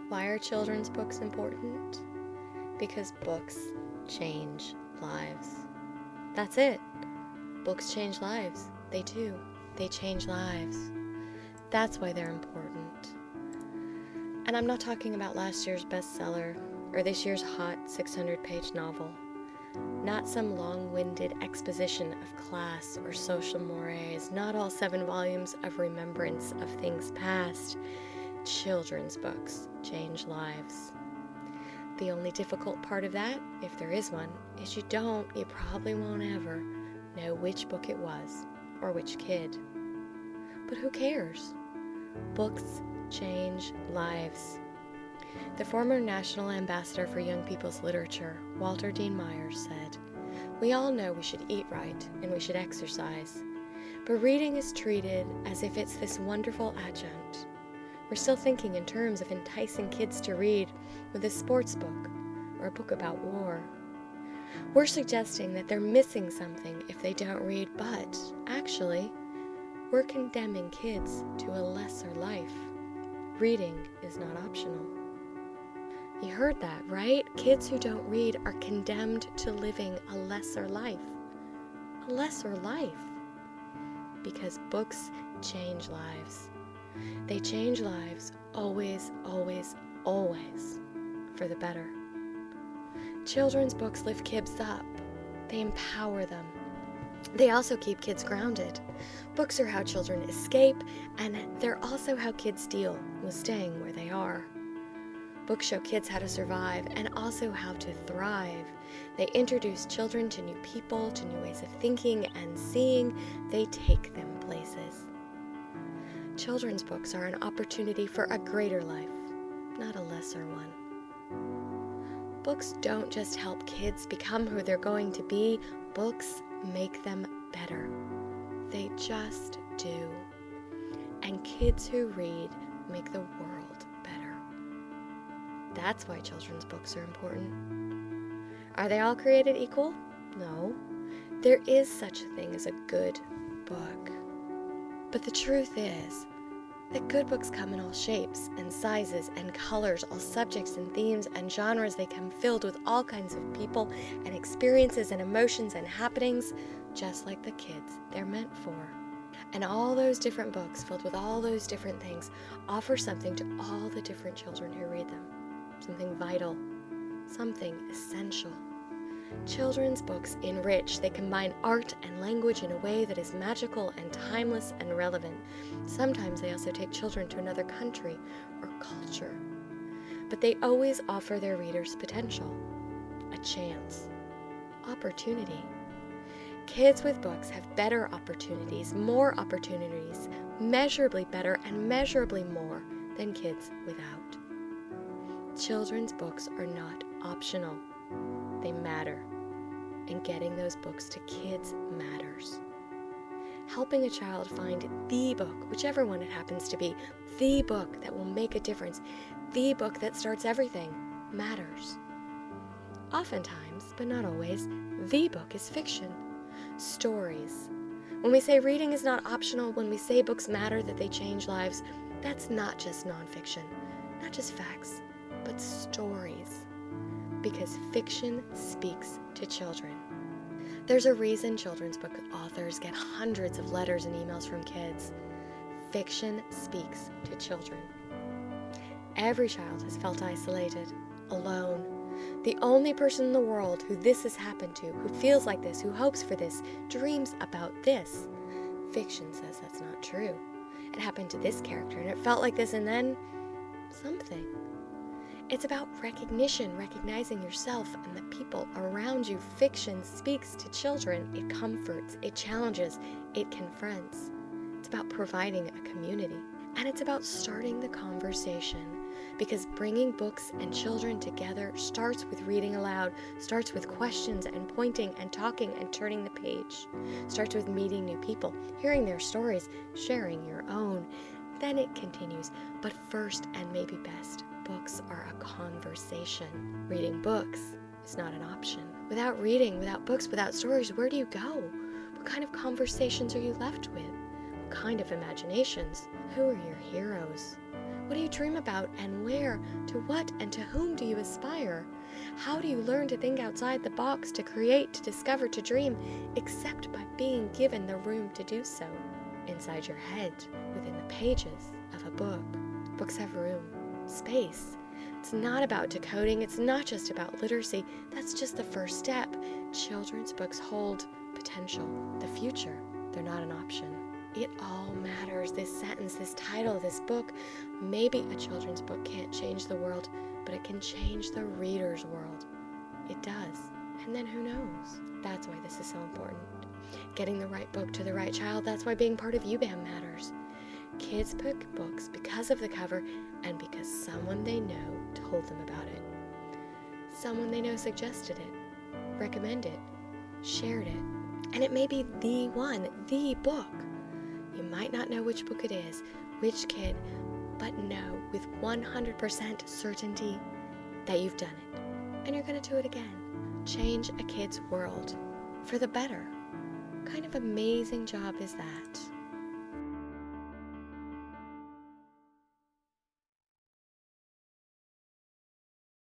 Why are children's books important? Because books change lives. That's it. Books change lives. They do. They change lives. That's why they're important. And I'm not talking about last year's bestseller or this year's hot 600-page novel. Not some long-winded exposition of class or social mores, not all 7 volumes of remembrance of things past. Children's books change lives. The only difficult part of that, if there is one, is you probably won't ever know which book it was or which kid. But who cares? Books change lives. The former National Ambassador for Young People's Literature, Walter Dean Myers, said, "We all know we should eat right and we should exercise, but reading is treated as if it's this wonderful adjunct. We're still thinking in terms of enticing kids to read with a sports book or a book about war. We're suggesting that they're missing something if they don't read, but actually, we're condemning kids to a lesser life. Reading is not optional." You heard that, right? Kids who don't read are condemned to living a lesser life. A lesser life. Because books change lives. They change lives always, always, always for the better. Children's books lift kids up. They empower them. They also keep kids grounded. Books are how children escape, and they're also how kids deal with staying where they are. Books show kids how to survive and also how to thrive. They introduce children to new people, to new ways of thinking and seeing. They take them places. Children's books are an opportunity for a greater life, not a lesser one. Books don't just help kids become who they're going to be, books make them better. They just do. And kids who read make the world better. That's why children's books are important. Are they all created equal? No. There is such a thing as a good book. But the truth is that good books come in all shapes and sizes and colors, all subjects and themes and genres. They come filled with all kinds of people and experiences and emotions and happenings, just like the kids they're meant for. And all those different books filled with all those different things offer something to all the different children who read them. Something vital, something essential. Children's books enrich. They combine art and language in a way that is magical and timeless and relevant. Sometimes they also take children to another country or culture. But they always offer their readers potential, a chance, opportunity. Kids with books have better opportunities, more opportunities, measurably better and measurably more than kids without. Children's books are not optional. They matter, and getting those books to kids matters. Helping a child find the book, whichever one it happens to be, the book that will make a difference, the book that starts everything, matters. Oftentimes, but not always, the book is fiction, stories. When we say reading is not optional, when we say books matter, that they change lives, that's not just nonfiction, not just facts, but stories. Because fiction speaks to children. There's a reason children's book authors get hundreds of letters and emails from kids. Fiction speaks to children. Every child has felt isolated, alone. The only person in the world who this has happened to, who feels like this, who hopes for this, dreams about this. Fiction says that's not true. It happened to this character and it felt like this, and then something. It's about recognition, recognizing yourself and the people around you. Fiction speaks to children. It comforts, it challenges, it confronts. It's about providing a community. And it's about starting the conversation. Because bringing books and children together starts with reading aloud, starts with questions and pointing and talking and turning the page. Starts with meeting new people, hearing their stories, sharing your own. Then it continues. But first, and maybe best, books are a conversation. Reading books is not an option. Without reading, without books, without stories, where do you go? What kind of conversations are you left with? What kind of imaginations. Who are your heroes? What do you dream about, and where, to what, and to whom do you aspire? How do you learn to think outside the box, to create, to discover, to dream, except by being given the room to do so? Inside your head, within the pages of a book. Books have room, space. It's not about decoding, it's not just about literacy. That's just the first step. Children's books hold potential, the future. They're not an option. It all matters. This sentence, this title, this book. Maybe a children's book can't change the world, but it can change the reader's world. It does. And then who knows? That's why this is so important. Getting the right book to the right child, that's why being part of UBAM matters. Kids pick books because of the cover and because someone they know told them about it. Someone they know suggested it, recommended, shared it. And it may be the one, the book. You might not know which book it is, which kid, but know with 100% certainty that you've done it. And you're going to do it again. Change a kid's world for the better. What kind of amazing job is that?